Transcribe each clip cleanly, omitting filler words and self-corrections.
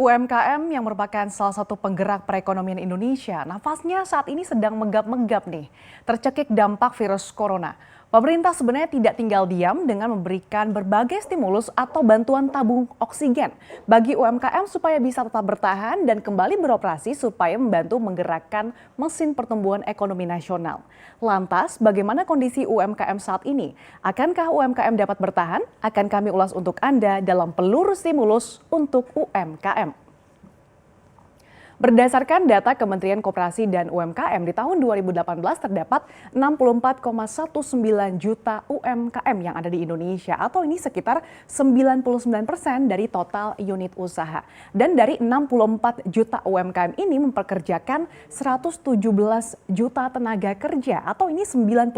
UMKM yang merupakan salah satu penggerak perekonomian Indonesia, nafasnya saat ini sedang menggap-menggap nih, tercekik dampak virus corona. Pemerintah sebenarnya tidak tinggal diam dengan memberikan berbagai stimulus atau bantuan tabung oksigen bagi UMKM supaya bisa tetap bertahan dan kembali beroperasi supaya membantu menggerakkan mesin pertumbuhan ekonomi nasional. Lantas, bagaimana kondisi UMKM saat ini? Akankah UMKM dapat bertahan? Akan kami ulas untuk Anda dalam Peluru Stimulus untuk UMKM. Berdasarkan data Kementerian Koperasi dan UMKM di tahun 2018 terdapat 64,19 juta UMKM yang ada di Indonesia atau ini sekitar 99% dari total unit usaha. Dan dari 64 juta UMKM ini mempekerjakan 117 juta tenaga kerja atau ini 97%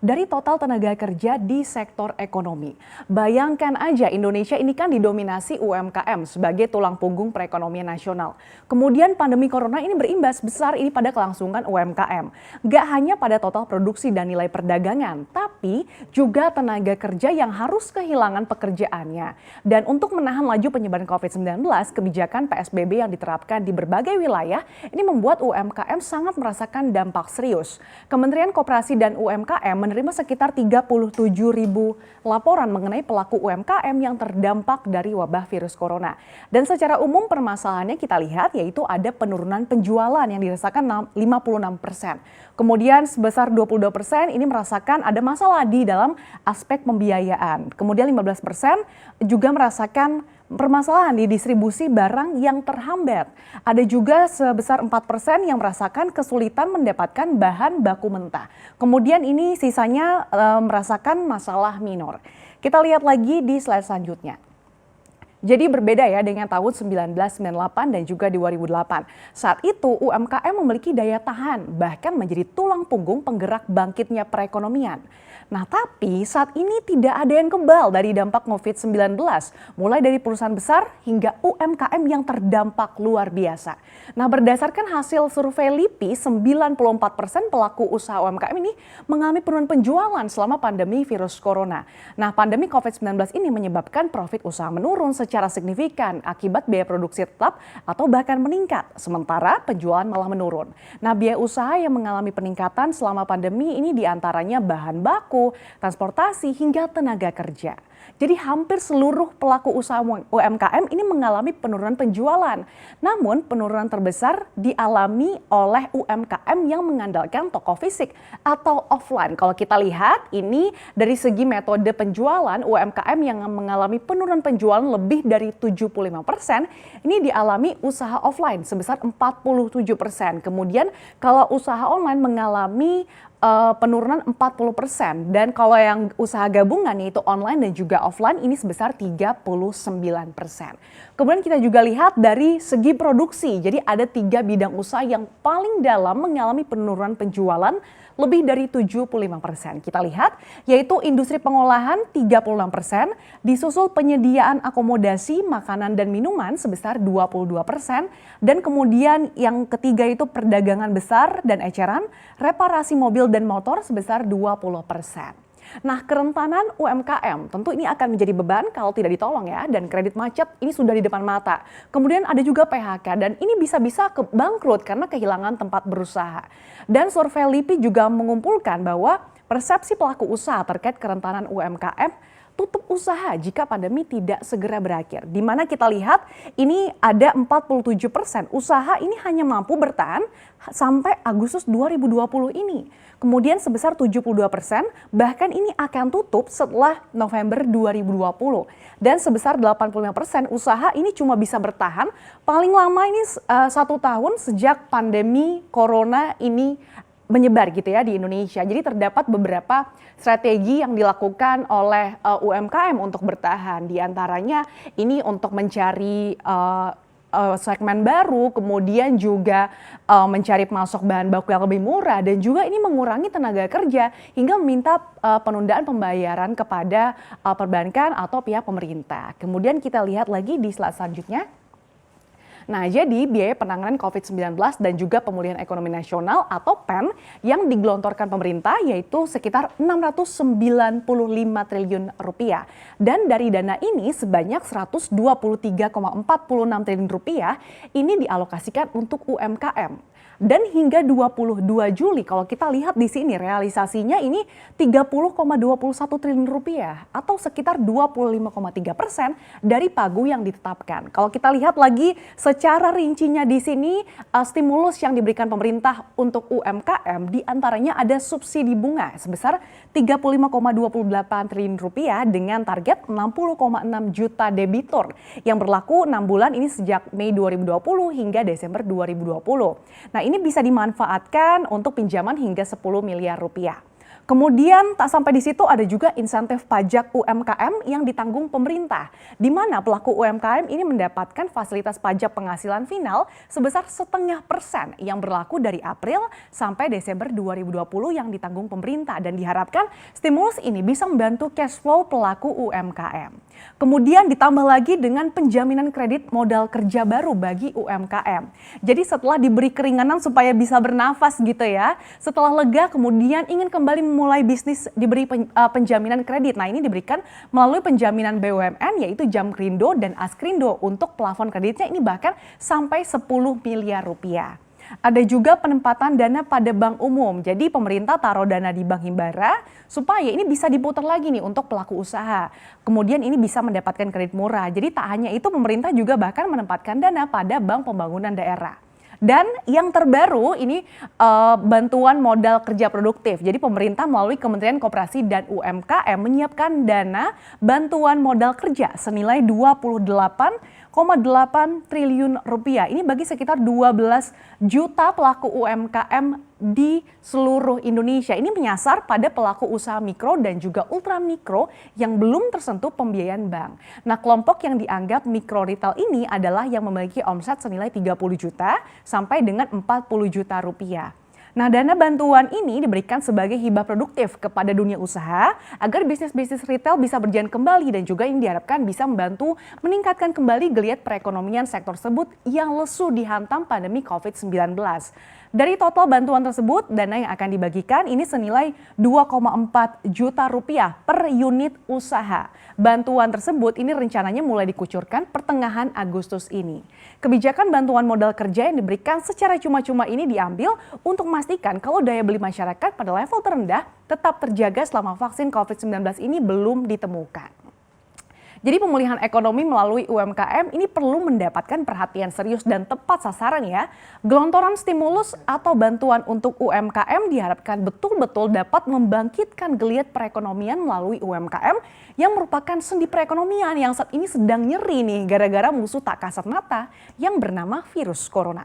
dari total tenaga kerja di sektor ekonomi. Bayangkan aja Indonesia ini kan didominasi UMKM sebagai tulang punggung perekonomian nasional. Kemudian pandemi corona ini berimbas besar ini pada kelangsungan UMKM. Gak hanya pada total produksi dan nilai perdagangan, tapi juga tenaga kerja yang harus kehilangan pekerjaannya. Dan untuk menahan laju penyebaran COVID-19, kebijakan PSBB yang diterapkan di berbagai wilayah ini membuat UMKM sangat merasakan dampak serius. Kementerian Koperasi dan UMKM menerima sekitar 37.000 laporan mengenai pelaku UMKM yang terdampak dari wabah virus corona. Dan secara umum permasalahannya kita lihat yaitu ada penurunan penjualan yang dirasakan 56%. Kemudian sebesar 22% ini merasakan ada masalah di dalam aspek pembiayaan. Kemudian 15% juga merasakan permasalahan di distribusi barang yang terhambat. Ada juga sebesar 4% yang merasakan kesulitan mendapatkan bahan baku mentah. Kemudian ini sisanya merasakan masalah minor. Kita lihat lagi di slide selanjutnya. Jadi berbeda ya dengan tahun 1998 dan juga di 2008. Saat itu UMKM memiliki daya tahan, bahkan menjadi tulang punggung penggerak bangkitnya perekonomian. Nah tapi saat ini tidak ada yang kebal dari dampak COVID-19, mulai dari perusahaan besar hingga UMKM yang terdampak luar biasa. Nah berdasarkan hasil survei LIPI, 94% pelaku usaha UMKM ini mengalami penurunan penjualan selama pandemi virus corona. Nah pandemi COVID-19 ini menyebabkan profit usaha menurun secara signifikan akibat biaya produksi tetap atau bahkan meningkat, sementara penjualan malah menurun. Nah biaya usaha yang mengalami peningkatan selama pandemi ini diantaranya bahan baku, transportasi hingga tenaga kerja. Jadi hampir seluruh pelaku usaha UMKM ini mengalami penurunan penjualan. Namun penurunan terbesar dialami oleh UMKM yang mengandalkan toko fisik atau offline. Kalau kita lihat ini dari segi metode penjualan UMKM yang mengalami penurunan penjualan lebih dari 75%, ini dialami usaha offline sebesar 47%. Kemudian kalau usaha online mengalami penurunan 40% dan kalau yang usaha gabungan yaitu online dan juga offline ini sebesar 39%. Kemudian kita juga lihat dari segi produksi, jadi ada 3 bidang usaha yang paling dalam mengalami penurunan penjualan lebih dari 75%. Kita lihat yaitu industri pengolahan 36%, disusul penyediaan akomodasi, makanan dan minuman sebesar 22%, dan kemudian yang ketiga itu perdagangan besar dan eceran, reparasi mobil dan motor sebesar 20%. Nah, kerentanan UMKM tentu ini akan menjadi beban kalau tidak ditolong ya, dan kredit macet ini sudah di depan mata. Kemudian ada juga PHK dan ini bisa-bisa bangkrut karena kehilangan tempat berusaha. Dan survei LIPI juga mengumpulkan bahwa persepsi pelaku usaha terkait kerentanan UMKM tutup usaha jika pandemi tidak segera berakhir. Di mana kita lihat ini ada 47% usaha ini hanya mampu bertahan sampai Agustus 2020 ini. Kemudian sebesar 72% bahkan ini akan tutup setelah November 2020. Dan sebesar 85% usaha ini cuma bisa bertahan paling lama ini 1 tahun sejak pandemi corona ini menyebar gitu ya di Indonesia. Jadi terdapat beberapa strategi yang dilakukan oleh UMKM untuk bertahan. Di antaranya ini untuk mencari segmen baru, kemudian juga mencari masuk bahan baku yang lebih murah dan juga ini mengurangi tenaga kerja hingga meminta penundaan pembayaran kepada perbankan atau pihak pemerintah. Kemudian kita lihat lagi di slide selanjutnya. Nah, jadi biaya penanganan COVID-19 dan juga pemulihan ekonomi nasional atau PEN yang digelontorkan pemerintah yaitu sekitar 695 triliun rupiah. Dan dari dana ini sebanyak 123,46 triliun rupiah ini dialokasikan untuk UMKM. Dan hingga 22 Juli kalau kita lihat di sini realisasinya ini 30,21 triliun rupiah atau sekitar 25,3% dari pagu yang ditetapkan. Kalau kita lihat lagi secara rincinya di sini stimulus yang diberikan pemerintah untuk UMKM diantaranya ada subsidi bunga sebesar 35,28 triliun rupiah dengan target 60,6 juta debitur yang berlaku 6 bulan ini sejak Mei 2020 hingga Desember 2020. Nah, ini bisa dimanfaatkan untuk pinjaman hingga 10 miliar rupiah. Kemudian tak sampai di situ ada juga insentif pajak UMKM yang ditanggung pemerintah, di mana pelaku UMKM ini mendapatkan fasilitas pajak penghasilan final sebesar 0,5% yang berlaku dari April sampai Desember 2020 yang ditanggung pemerintah dan diharapkan stimulus ini bisa membantu cash flow pelaku UMKM. Kemudian ditambah lagi dengan penjaminan kredit modal kerja baru bagi UMKM. Jadi setelah diberi keringanan supaya bisa bernafas gitu ya, setelah lega kemudian ingin kembali memulai bisnis diberi penjaminan kredit. Nah, ini diberikan melalui penjaminan BUMN yaitu Jamkrindo dan Askrindo untuk plafon kreditnya ini bahkan sampai 10 miliar rupiah. Ada juga penempatan dana pada bank umum. Jadi pemerintah taruh dana di Bank Himbara supaya ini bisa diputar lagi nih untuk pelaku usaha. Kemudian ini bisa mendapatkan kredit murah. Jadi tak hanya itu pemerintah juga bahkan menempatkan dana pada Bank Pembangunan Daerah. Dan yang terbaru ini bantuan modal kerja produktif. Jadi pemerintah melalui Kementerian Koperasi dan UMKM menyiapkan dana bantuan modal kerja senilai 28,8 triliun rupiah. Ini bagi sekitar 12 juta pelaku UMKM di seluruh Indonesia. Ini menyasar pada pelaku usaha mikro dan juga ultramikro yang belum tersentuh pembiayaan bank. Nah, kelompok yang dianggap mikro retail ini adalah yang memiliki omset senilai 30 juta sampai dengan 40 juta rupiah. Nah, dana bantuan ini diberikan sebagai hibah produktif kepada dunia usaha agar bisnis-bisnis retail bisa berjalan kembali dan juga ini diharapkan bisa membantu meningkatkan kembali geliat perekonomian sektor tersebut yang lesu dihantam pandemi COVID-19. Dari total bantuan tersebut, dana yang akan dibagikan ini senilai 2,4 juta rupiah per unit usaha. Bantuan tersebut ini rencananya mulai dikucurkan pertengahan Agustus ini. Kebijakan bantuan modal kerja yang diberikan secara cuma-cuma ini diambil untuk memastikan kalau daya beli masyarakat pada level terendah tetap terjaga selama vaksin COVID-19 ini belum ditemukan. Jadi pemulihan ekonomi melalui UMKM ini perlu mendapatkan perhatian serius dan tepat sasaran ya. Gelontoran stimulus atau bantuan untuk UMKM diharapkan betul-betul dapat membangkitkan geliat perekonomian melalui UMKM yang merupakan sendi perekonomian yang saat ini sedang nyeri nih gara-gara musuh tak kasat mata yang bernama virus corona.